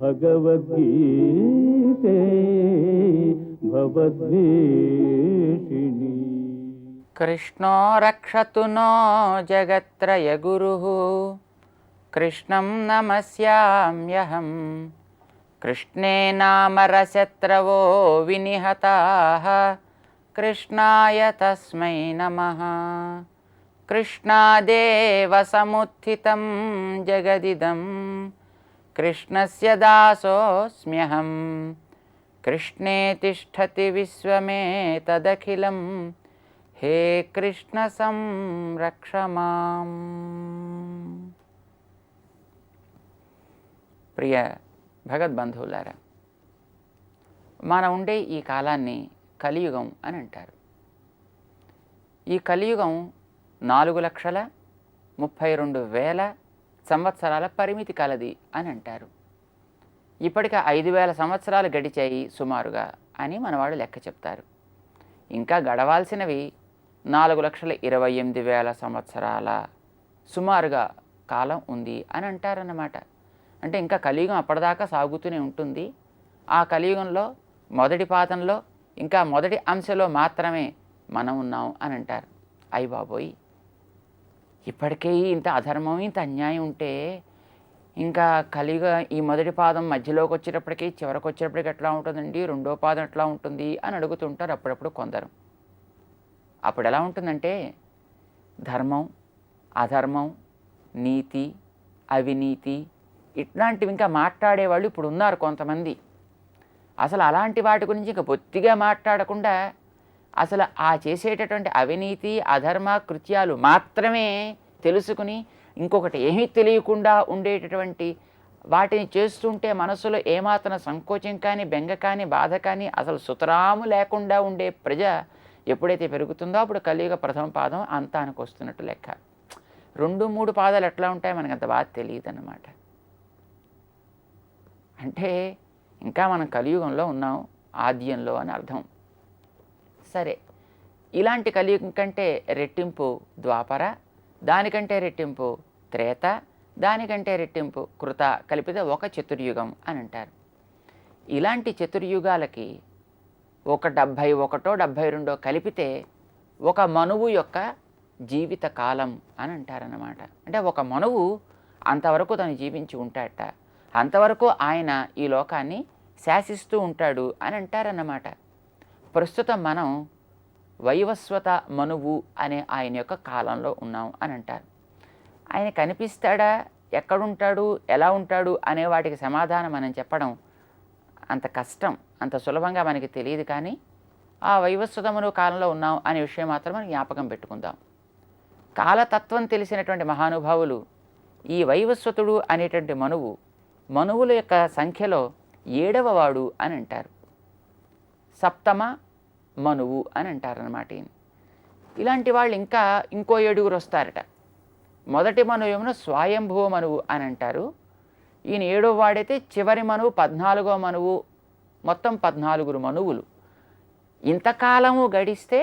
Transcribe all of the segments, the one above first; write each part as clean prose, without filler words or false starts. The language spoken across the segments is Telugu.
భగవద్గీతే భవద్వేషిణి. కృష్ణో రక్షతు నో జగత్రయగురుః కృష్ణం నమస్యామ్యహం. కృష్ణే నామరశత్రవో వినిహతాః కృష్ణాయ తస్మై నమః. కృష్ణాదేవ సముత్థితం జగదిదం కృష్ణస్య దాసోస్మ్యహం. కృష్ణే తిష్ఠతి విశ్వమేతదఖిలం హే కృష్ణ సంరక్ష మాం. ప్రియ భగవద్బంధువులారా, మనం ఉండే ఈ కాలాన్ని కలియుగం అని అంటారు. ఈ కలియుగం 4,32,000 సంవత్సరాల పరిమితి కలది అని అంటారు. ఇప్పటికే 5,000 సంవత్సరాలు గడిచాయి సుమారుగా అని మనవాళ్ళు లెక్క చెప్తారు. ఇంకా గడవాల్సినవి 4,28,000 సంవత్సరాల సుమారుగా కాలం ఉంది అని అంటారన్నమాట. అంటే ఇంకా కలియుగం అప్పటిదాకా సాగుతూనే ఉంటుంది. ఆ కలియుగంలో మొదటి పాదంలో ఇంకా మొదటి అంశలో మాత్రమే మనం ఉన్నాం అని అంటారు. అయ్య బాబోయ్, ఇప్పటికే ఇంత అధర్మం ఇంత అన్యాయం ఉంటే ఇంకా కలియుగ ఈ మొదటి పాదం మధ్యలోకి వచ్చేటప్పటికి చివరికి వచ్చేటప్పటికి ఎట్లా ఉంటుందండి, రెండో పాదం ఎట్లా ఉంటుంది అని అడుగుతుంటారు అప్పుడప్పుడు కొందరు. అప్పుడు ఎలా ఉంటుందంటే ధర్మం, అధర్మం, నీతి, అవినీతి ఇట్లాంటివి ఇంకా మాట్లాడేవాళ్ళు ఇప్పుడు ఉన్నారు కొంతమంది. అసలు అలాంటి వాటి గురించి ఇంకా బొత్తిగా మాట్లాడకుండా అసలు ఆ చేసేటటువంటి అవినీతి అధర్మ కృత్యాలు మాత్రమే తెలుసుకుని ఇంకొకటి ఏమీ తెలియకుండా ఉండేటటువంటి వాటిని చేస్తుంటే మనసులో ఏమాత్రం సంకోచం కానీ బెంగ కానీ బాధ కానీ అసలు సుతరాము లేకుండా ఉండే ప్రజ ఎప్పుడైతే పెరుగుతుందో అప్పుడు కలియుగ ప్రథమ పాదం అంతానికి వస్తున్నట్టు లెక్క. 2-3 పాదాలు ఎట్లా ఉంటాయో మనకు అంత బాగా తెలియదు అన్నమాట. అంటే ఇంకా మనం కలియుగంలో ఉన్నాం, ఆద్యంలో అని అర్థం. సరే, ఇలాంటి కలియుగం కంటే రెట్టింపు ద్వాపర, దానికంటే రెట్టింపు త్రేత, దానికంటే రెట్టింపు కృత కలిపితే ఒక చతుర్యుగం అని అంటారు. ఇలాంటి చతుర్యుగాలకి ఒక 71 72 కలిపితే ఒక మనువు యొక్క జీవిత కాలం అని అంటారన్నమాట. అంటే ఒక మనువు అంతవరకు తను జీవించి ఉంటాడట, అంతవరకు ఆయన ఈ లోకాన్ని శాసిస్తూ ఉంటాడు అని అంటారన్నమాట. ప్రస్తుతం మనం వైవస్వత మనువు అనే ఆయన యొక్క కాలంలో ఉన్నాం అని అంటారు. ఆయన కనిపిస్తాడా, ఎక్కడుంటాడు, ఎలా ఉంటాడు అనే వాటికి సమాధానం మనం చెప్పడం అంత కష్టం, అంత సులభంగా మనకి తెలియదు. కానీ ఆ వైవస్వత మనువు కాలంలో ఉన్నాం అనే విషయం మాత్రం మనం జ్ఞాపకం పెట్టుకుందాం. కాలతత్వం తెలిసినటువంటి మహానుభావులు ఈ వైవస్వతుడు అనేటువంటి మనువుల యొక్క సంఖ్యలో 7వ వాడు అని అంటారు. సప్తమ మనువు అని అంటారన్నమాట. ఇలాంటి వాళ్ళు ఇంకా ఇంకో 7గురు వస్తారట. మొదటి మనువు ఏమో స్వయంభువ మనువు అని అంటారు. ఈయన 7వ వాడైతే చివరి మనువు 14వ మనువు. మొత్తం 14 మనువులు. ఇంతకాలము గడిస్తే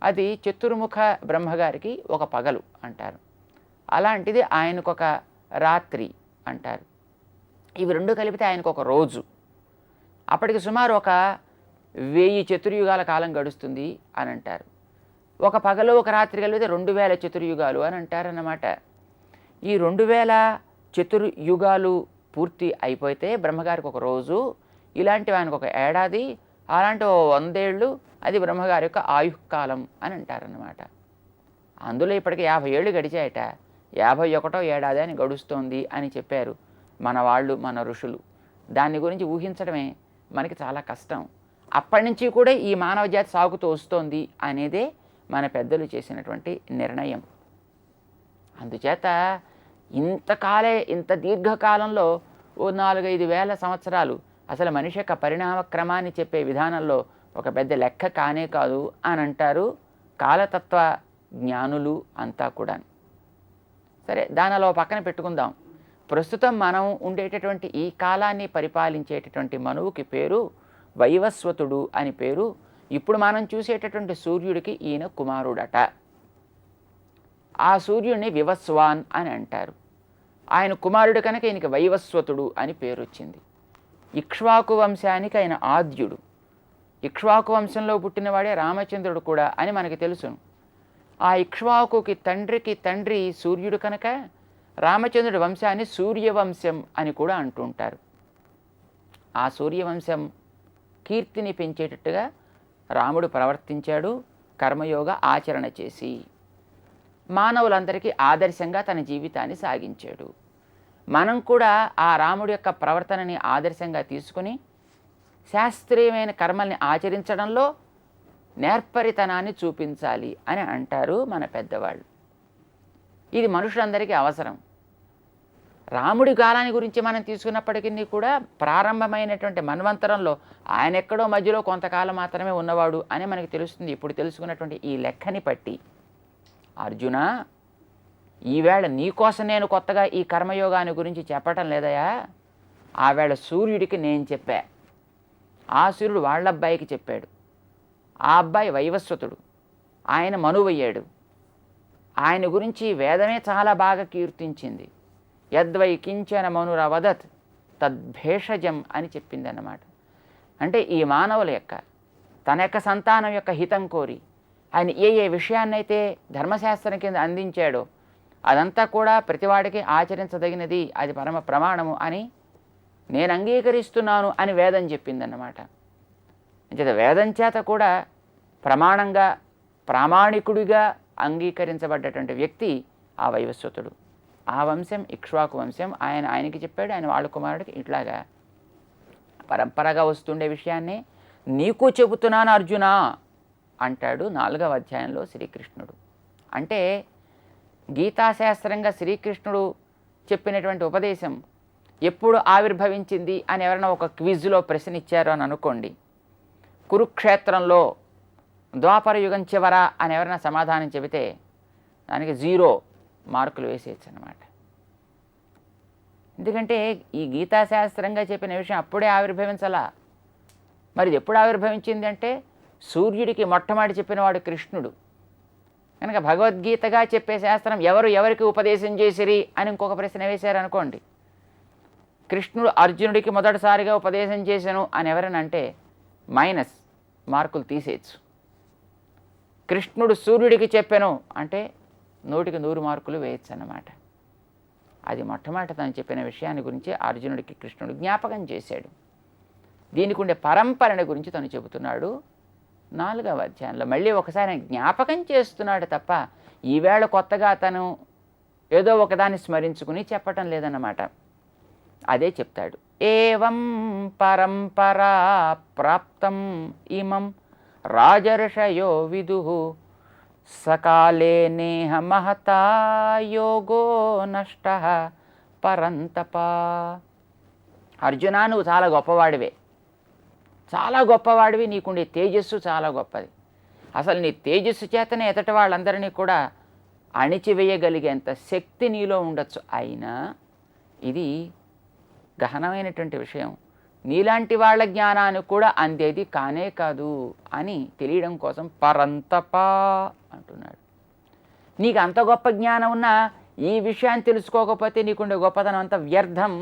అది చతుర్ముఖ బ్రహ్మగారికి ఒక పగలు అంటారు. అలాంటిది ఆయనకొక రాత్రి అంటారు. ఇవి 2 కలిపితే ఆయనకు ఒక రోజు. అప్పటికి సుమారు ఒక 1000 చతుర్యుగాల కాలం గడుస్తుంది అని అంటారు. ఒక పగలు ఒక రాత్రి కలిపితే 2000 చతుర్యుగాలు అని అంటారన్నమాట. ఈ 2000 చతుర్యుగాలు పూర్తి అయిపోతే బ్రహ్మగారికి ఒక రోజు, ఇలాంటివి ఆయనకు ఒక ఏడాది, అలాంటి 100 ఏళ్ళు అది బ్రహ్మగారి యొక్క ఆయుష్కాలం అని అంటారన్నమాట. అందులో ఇప్పటికి 50 ఏళ్ళు గడిచాయట. 51వ ఏడాది అని గడుస్తోంది అని చెప్పారు మన వాళ్ళు, మన ఋషులు. దాని గురించి ఊహించడమే మనకి చాలా కష్టం. అప్పటి నుంచి కూడా ఈ మానవ జాతి సాగుతూ వస్తోంది అనేదే మన పెద్దలు చేసినటువంటి నిర్ణయం. అందుచేత ఇంత దీర్ఘకాలంలో ఓ 4-5 వేల సంవత్సరాలు అసలు మనిషి యొక్క పరిణామ క్రమాన్ని చెప్పే విధానంలో ఒక పెద్ద లెక్క కానే కాదు అని అంటారు కాలతత్వ జ్ఞానులు అంతా కూడా. సరే, దానిలో పక్కన పెట్టుకుందాం. ప్రస్తుతం మనం ఉండేటటువంటి ఈ కాలాన్ని పరిపాలించేటటువంటి మనువుకి పేరు వైవస్వతుడు అని పేరు. ఇప్పుడు మనం చూసేటటువంటి సూర్యుడికి ఈయన కుమారుడట. ఆ సూర్యుడిని వివస్వాన్ అని అంటారు. ఆయన కుమారుడు కనుక ఈయనకి వైవస్వతుడు అని పేరు వచ్చింది. ఇక్ష్వాకు వంశానికి ఆయన ఆద్యుడు. ఇక్ష్వాకు వంశంలో పుట్టినవాడే రామచంద్రుడు కూడా అని మనకి తెలుసును. ఆ ఇక్ష్వాకుకి తండ్రి సూర్యుడు కనుక రామచంద్రుడి వంశాన్ని సూర్యవంశం అని కూడా అంటుంటారు. ఆ సూర్యవంశం కీర్తిని పెంచేటట్టుగా రాముడు ప్రవర్తించాడు, కర్మయోగ ఆచరణ చేసి మానవులందరికీ ఆదర్శంగా తన జీవితాన్ని సాగించాడు. మనం కూడా ఆ రాముడి యొక్క ప్రవర్తనని ఆదర్శంగా తీసుకుని శాస్త్రీయమైన కర్మల్ని ఆచరించడంలో నేర్పరితనాన్ని చూపించాలి అని అంటారు మన పెద్దవాళ్ళు. ఇది మనుషులందరికీ అవసరం. రాముడి కాలాన్ని గురించి మనం తీసుకున్నప్పటికీ కూడా ప్రారంభమైనటువంటి మన్వంతరంలో ఆయన ఎక్కడో మధ్యలో కొంతకాలం మాత్రమే ఉన్నవాడు అని మనకి తెలుస్తుంది. ఇప్పుడు తెలుసుకున్నటువంటి ఈ లెక్కని బట్టి, అర్జున, ఈవేళ నీకోసం నేను కొత్తగా ఈ కర్మయోగాన్ని గురించి చెప్పటం లేదయా, ఆవేళ సూర్యుడికి నేను చెప్పా, ఆ సూర్యుడు వాళ్ళ అబ్బాయికి చెప్పాడు. ఆ అబ్బాయి వైవస్వతుడు, ఆయన మనువయ్యాడు. ఆయన గురించి వేదమే చాలా బాగా కీర్తించింది. యద్వై కించన మనురవదత్ తద్భేషజం అని చెప్పిందన్నమాట. అంటే ఈ మానవుల యొక్క తన యొక్క సంతానం యొక్క హితం కోరి ఆయన ఏ విషయాన్నైతే ధర్మశాస్త్రం కింద అందించాడో అదంతా కూడా ప్రతివాడికి ఆచరించదగినది, అది పరమ ప్రమాణము అని నేను అంగీకరిస్తున్నాను అని వేదం చెప్పిందన్నమాట. అంచేత వేదం చేత కూడా ప్రమాణంగా ప్రామాణికుడిగా అంగీకరించబడ్డటువంటి వ్యక్తి ఆ వైవస్వతుడు. ఆ వంశం ఇక్ష్వాకు వంశం. ఆయనకి చెప్పాడు, ఆయన వాళ్ళ కుమారుడికి ఇట్లాగా పరంపరగా వస్తుండే విషయాన్ని నీకు చెబుతున్నాను అర్జున అంటాడు 4వ అధ్యాయంలో శ్రీకృష్ణుడు. అంటే గీతాశాస్త్రంగా శ్రీకృష్ణుడు చెప్పినటువంటి ఉపదేశం ఎప్పుడు ఆవిర్భవించింది అని ఎవరైనా ఒక క్విజ్లో ప్రశ్న ఇచ్చారో అని అనుకోండి, కురుక్షేత్రంలో ద్వాపర యుగం చివర అని ఎవరైనా సమాధానం చెబితే దానికి 0 మార్కులు వేసేయచ్చు అన్నమాట. ఎందుకంటే ఈ గీతాశాస్త్రంగా చెప్పిన విషయం అప్పుడే ఆవిర్భవించాలా. మరి ఎప్పుడు ఆవిర్భవించింది అంటే సూర్యుడికి మొట్టమొదటి చెప్పినవాడు కృష్ణుడు కనుక భగవద్గీతగా చెప్పే శాస్త్రం ఎవరికి ఉపదేశం చేసిరి అని ఇంకొక ప్రశ్న వేశారనుకోండి, కృష్ణుడు అర్జునుడికి మొదటిసారిగా ఉపదేశం చేశాను అని ఎవరైనా అంటే మైనస్ మార్కులు తీసేయచ్చు. కృష్ణుడు సూర్యుడికి చెప్పాను అంటే 100కి 100 మార్కులు వేయచ్చు అన్నమాట. అది మొట్టమొదట తను చెప్పిన విషయాన్ని గురించి అర్జునుడికి కృష్ణుడు జ్ఞాపకం చేశాడు. దీనికి ఉండే పరంపరని గురించి తను చెబుతున్నాడు 4వ అధ్యాయంలో. మళ్ళీ ఒకసారి జ్ఞాపకం చేస్తున్నాడు తప్ప ఈవేళ కొత్తగా తను ఏదో ఒకదాన్ని స్మరించుకుని చెప్పటం లేదన్నమాట. అదే చెప్తాడు. ఏవం పరంపరా ప్రాప్తం ఇమం రాజర్షయో విదుః సకాలే నేహ మహతా యోగో నష్టః పరంతప. అర్జున, నువ్వు చాలా గొప్పవాడివే, చాలా గొప్పవాడివి. నీకుండే తేజస్సు చాలా గొప్పది. అసలు నీ తేజస్సు చేతనే ఎతటి వాళ్ళందరినీ కూడా అణిచివేయగలిగేంత శక్తి నీలో ఉండొచ్చు. అయినా ఇది గహనమైనటువంటి విషయం, నీలాంటి వాళ్ళ జ్ఞానాన్ని కూడా అందేది కానే కాదు అని తెలియడం కోసం పరంతప అంటున్నాడు. నీకు అంత గొప్ప జ్ఞానం ఉన్నా ఈ విషయాన్ని తెలుసుకోకపోతే నీకుండే గొప్పతనం అంత వ్యర్థం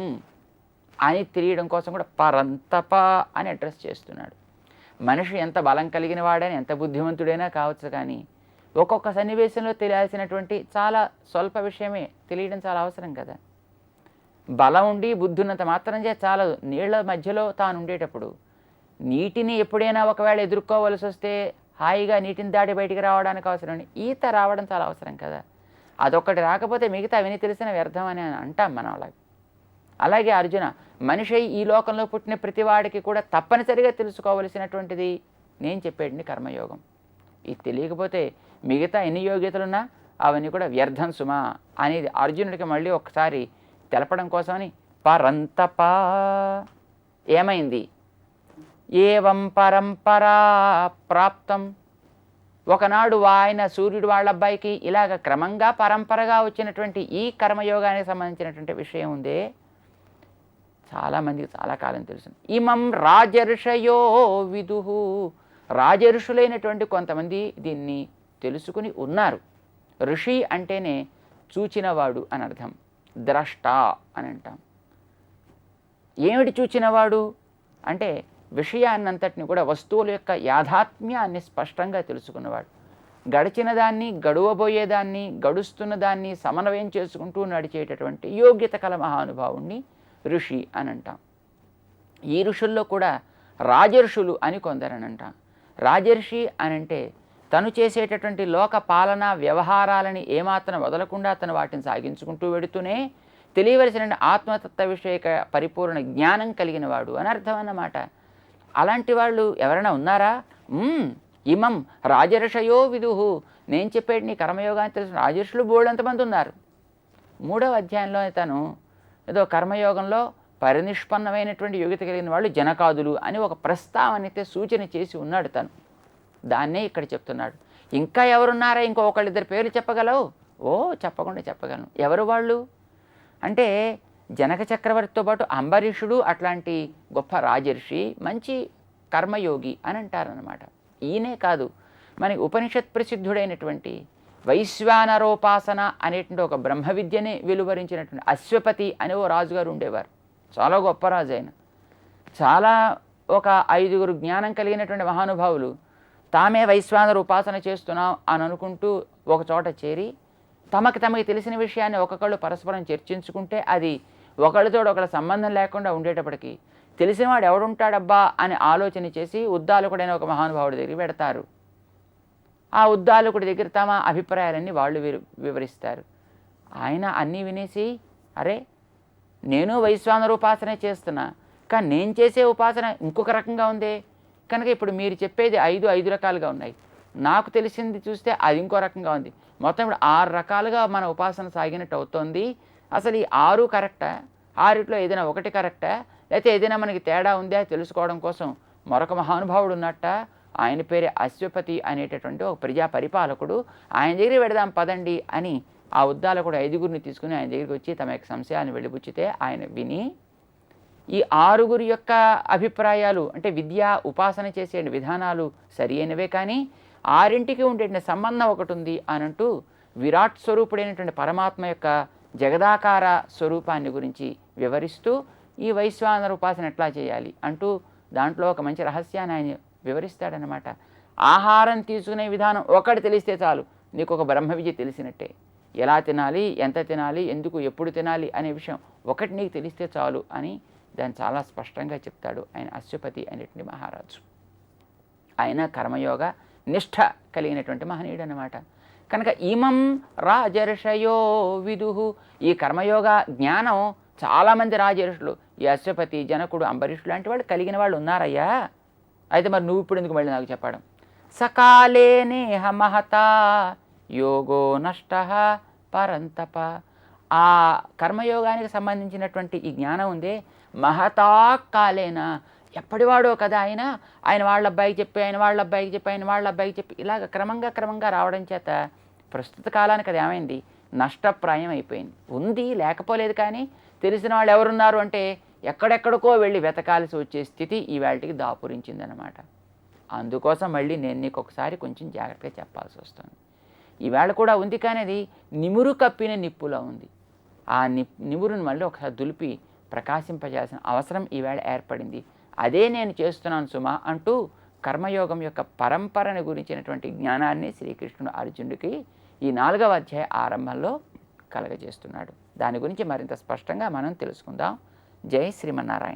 అని తెలియడం కోసం కూడా పరంతప అని అడ్రస్ చేస్తున్నాడు. మనిషి ఎంత బలం కలిగిన వాడని, ఎంత బుద్ధిమంతుడైనా కావచ్చు, కానీ ఒక్కొక్క సన్నివేశంలో తెలియాల్సినటువంటి చాలా స్వల్ప విషయమే తెలియడం చాలా అవసరం కదా. బలం ఉండి బుద్ధి ఉన్నంత మాత్రం చేత చాలా. నీళ్ల మధ్యలో తాను ఉండేటప్పుడు నీటిని ఎప్పుడైనా ఒకవేళ ఎదుర్కోవలసి వస్తే హాయిగా నీటిని దాటి బయటికి రావడానికి అవసరం, ఈత రావడం చాలా అవసరం కదా. అదొక్కటి రాకపోతే మిగతా విని తెలిసిన వ్యర్థం అని అంటాం మనం. అలాగే అర్జున, మనిషి ఈ లోకంలో పుట్టిన ప్రతివాడికి కూడా తప్పనిసరిగా తెలుసుకోవలసినటువంటిది నేను చెప్పేది కర్మయోగం. ఇది తెలియకపోతే మిగతా ఎన్ని యోగ్యతలున్నా అవన్నీ కూడా వ్యర్థం సుమా అనేది అర్జునుడికి మళ్ళీ ఒకసారి తెలపడం కోసమని పరంతప. ఏమైంది? ఏవం పరంపరా ప్రాప్తం. ఒకనాడు ఆయన సూర్యుడు వాళ్ళ అబ్బాయికి ఇలాగ క్రమంగా పరంపరగా వచ్చినటువంటి ఈ కర్మయోగానికి సంబంధించినటువంటి విషయం ఉందే, చాలామందికి చాలా కాలం తెలుసు. ఇమం రాజర్షయో విదుః. రాజర్షులైనటువంటి కొంతమంది దీన్ని తెలుసుకుని ఉన్నారు. ఋషి అంటేనే చూచినవాడు అని అర్థం, ద్రష్ట అని అంటాం. ఏమిటి చూచినవాడు అంటే విషయాన్నంతటిని కూడా వస్తువుల యొక్క యాథాత్మ్యాన్ని స్పష్టంగా తెలుసుకున్నవాడు. గడిచిన దాన్ని, గడువబోయేదాన్ని, గడుస్తున్న దాన్ని సమన్వయం చేసుకుంటూ నడిచేటటువంటి యోగ్యత కల మహానుభావుణ్ణి ఋషి అని అంటాం. ఈ ఋషుల్లో కూడా రాజర్షులు అని కొందరని అంటాం. రాజర్షి అనంటే తను చేసేటటువంటి లోక పాలన వ్యవహారాలని ఏమాత్రం వదలకుండా తను వాటిని సాగించుకుంటూ వెడుతూనే తెలియవలసిన ఆత్మతత్వ విషయక పరిపూర్ణ జ్ఞానం కలిగిన వాడు అని అర్థం అన్నమాట. అలాంటి వాళ్ళు ఎవరైనా ఉన్నారా? ఇమం రాజర్షయో విదుహు. నేను చెప్పేది నీ కర్మయోగాన్ని తెలిసిన రాజర్షులు బోల్డంతమంది ఉన్నారు. 3వ అధ్యాయంలో తను ఏదో కర్మయోగంలో పరినిష్పన్నమైనటువంటి యోగ్యత కలిగిన వాళ్ళు జనకాదులు అని ఒక ప్రస్తావనైతే సూచన చేసి ఉన్నాడు తను. దాన్నే ఇక్కడ చెప్తున్నాడు. ఇంకా ఎవరున్నారా? ఒకళ్ళిద్దరు పేర్లు చెప్పగలవు? చెప్పకుండా చెప్పగలను. ఎవరు వాళ్ళు అంటే జనక చక్రవర్తితో పాటు అంబరీషుడు అట్లాంటి గొప్ప రాజర్షి, మంచి కర్మయోగి అని అంటారనమాట. ఈయనే కాదు, మనకి ఉపనిషత్ ప్రసిద్ధుడైనటువంటి వైశ్వానరోపాసన అనేటువంటి ఒక బ్రహ్మ విద్యని వెలువరించినటువంటి అశ్వపతి అనే ఓ రాజుగారు ఉండేవారు. చాలా గొప్ప రాజు ఆయన. చాలా ఒక 5గురు జ్ఞానం కలిగినటువంటి మహానుభావులు తామే వైశ్వానర ఉపాసన చేస్తున్నాం అని అనుకుంటూ ఒక చోట చేరి తమకి తెలిసిన విషయాన్ని ఒక్కొక్కళ్ళు పరస్పరం చర్చించుకుంటే అది ఒకళ్ళతో ఒకళ్ళ సంబంధం లేకుండా ఉండేటప్పటికీ తెలిసినవాడు ఎవడుంటాడబ్బా అని ఆలోచన చేసి ఉద్దాలకుడైన ఒక మహానుభావుడి దగ్గరికి పెడతారు. ఆ ఉద్దాలకుడి దగ్గర తమ అభిప్రాయాలన్నీ వాళ్ళు వివరిస్తారు. ఆయన అన్నీ వినేసి, అరే నేను వైశ్వానర ఉపాసన చేస్తున్నా, కానీ నేను చేసే ఉపాసన ఇంకొక రకంగా ఉందే, కనుక ఇప్పుడు మీరు చెప్పేది 5 రకాలుగా ఉన్నాయి, నాకు తెలిసింది చూస్తే అది ఇంకో రకంగా ఉంది, మొత్తం ఇప్పుడు 6 రకాలుగా మన ఉపాసన సాగినట్టు అవుతోంది. అసలు ఈ 6 కరెక్టా? 6లో ఏదైనా ఒకటి కరెక్టా? లేకపోతే ఏదైనా మనకి తేడా ఉందా తెలుసుకోవడం కోసం మరొక మహానుభావుడు ఉన్నట్ట. ఆయన పేరే అశ్వపతి అనేటటువంటి ఒక ప్రజా పరిపాలకుడు. ఆయన దగ్గరికి వెడదాం పదండి అని ఆ ఉద్దాలకుడు 5గురిని తీసుకుని ఆయన దగ్గరికి వచ్చి తమ యొక్క సంశయాన్ని వెళ్ళిపుచ్చితే ఆయన విని ఈ 6గురి యొక్క అభిప్రాయాలు అంటే విద్యా ఉపాసన చేసే విధానాలు సరి అయినవే, కానీ 6ంటికి ఉండేటువంటి సంబంధం ఒకటి ఉంది అనంటూ విరాట్ స్వరూపుడైనటువంటి పరమాత్మ యొక్క జగదాకార స్వరూపాన్ని గురించి వివరిస్తూ ఈ వైశ్వానర ఉపాసన ఎట్లా చేయాలి అంటూ దాంట్లో ఒక మంచి రహస్యాన్ని ఆయన వివరిస్తాడనమాట. ఆహారం తీసుకునే విధానం ఒకటి తెలిస్తే చాలు, నీకు ఒక బ్రహ్మ విద్య తెలిసినట్టే. ఎలా తినాలి, ఎంత తినాలి, ఎందుకు, ఎప్పుడు తినాలి అనే విషయం ఒకటి నీకు తెలిస్తే చాలు అని దాన్ని చాలా స్పష్టంగా చెప్తాడు ఆయన అశ్వపతి అనేటువంటి మహారాజు. ఆయన కర్మయోగ నిష్ఠ కలిగినటువంటి మహనీయుడు అనమాట. కనుక ఇమం రాజర్షయో విదుహు, ఈ కర్మయోగ జ్ఞానం చాలామంది రాజర్షులు, ఈ అశ్వపతి, జనకుడు, అంబరీషుడు లాంటి వాళ్ళు కలిగిన వాళ్ళు ఉన్నారయ్యా. అయితే మరి నువ్వు ఇప్పుడు ఎందుకు మళ్ళీ నాకు చెప్పడం? సకాలే నేహ మహతా యోగో నష్ట పరంతప. ఆ కర్మయోగానికి సంబంధించినటువంటి ఈ జ్ఞానం ఉందే, మహతా కాలేన, ఎప్పటివాడో కదా ఆయన వాళ్ళ అబ్బాయికి చెప్పి, ఆయన వాళ్ళ అబ్బాయికి చెప్పి, ఆయన వాళ్ళ అబ్బాయికి చెప్పి ఇలాగ క్రమంగా రావడం చేత ప్రస్తుత కాలానికి అది ఏమైంది, నష్టప్రాయం అయిపోయింది. ఉంది లేకపోలేదు, కానీ తెలిసిన వాళ్ళు ఎవరున్నారు అంటే ఎక్కడెక్కడికో వెళ్ళి వెతకాల్సి వచ్చే స్థితి ఈవేళకి దాపురించిందనమాట. అందుకోసం మళ్ళీ నేను నీకు ఒకసారి కొంచెం జాగ్రత్తగా చెప్పాల్సి వస్తుంది. ఈవేళ కూడా ఉంది, కానీ అది నిమురు కప్పిన నిప్పులా ఉంది. ఆ నిమురుని మళ్ళీ ఒకసారి దులిపి ప్రకాశింపజేయాల్సిన అవసరం ఈవేళ ఏర్పడింది. అదే నేను చేస్తున్నాను సుమా అంటూ కర్మయోగం యొక్క పరంపరను గురించినటువంటి జ్ఞానాన్ని శ్రీకృష్ణుడు అర్జునుడికి ఈ 4వ అధ్యాయ ఆరంభంలో కలగజేస్తున్నాడు. దాని గురించి మరింత స్పష్టంగా మనం తెలుసుకుందాం. జై శ్రీమన్నారాయణ.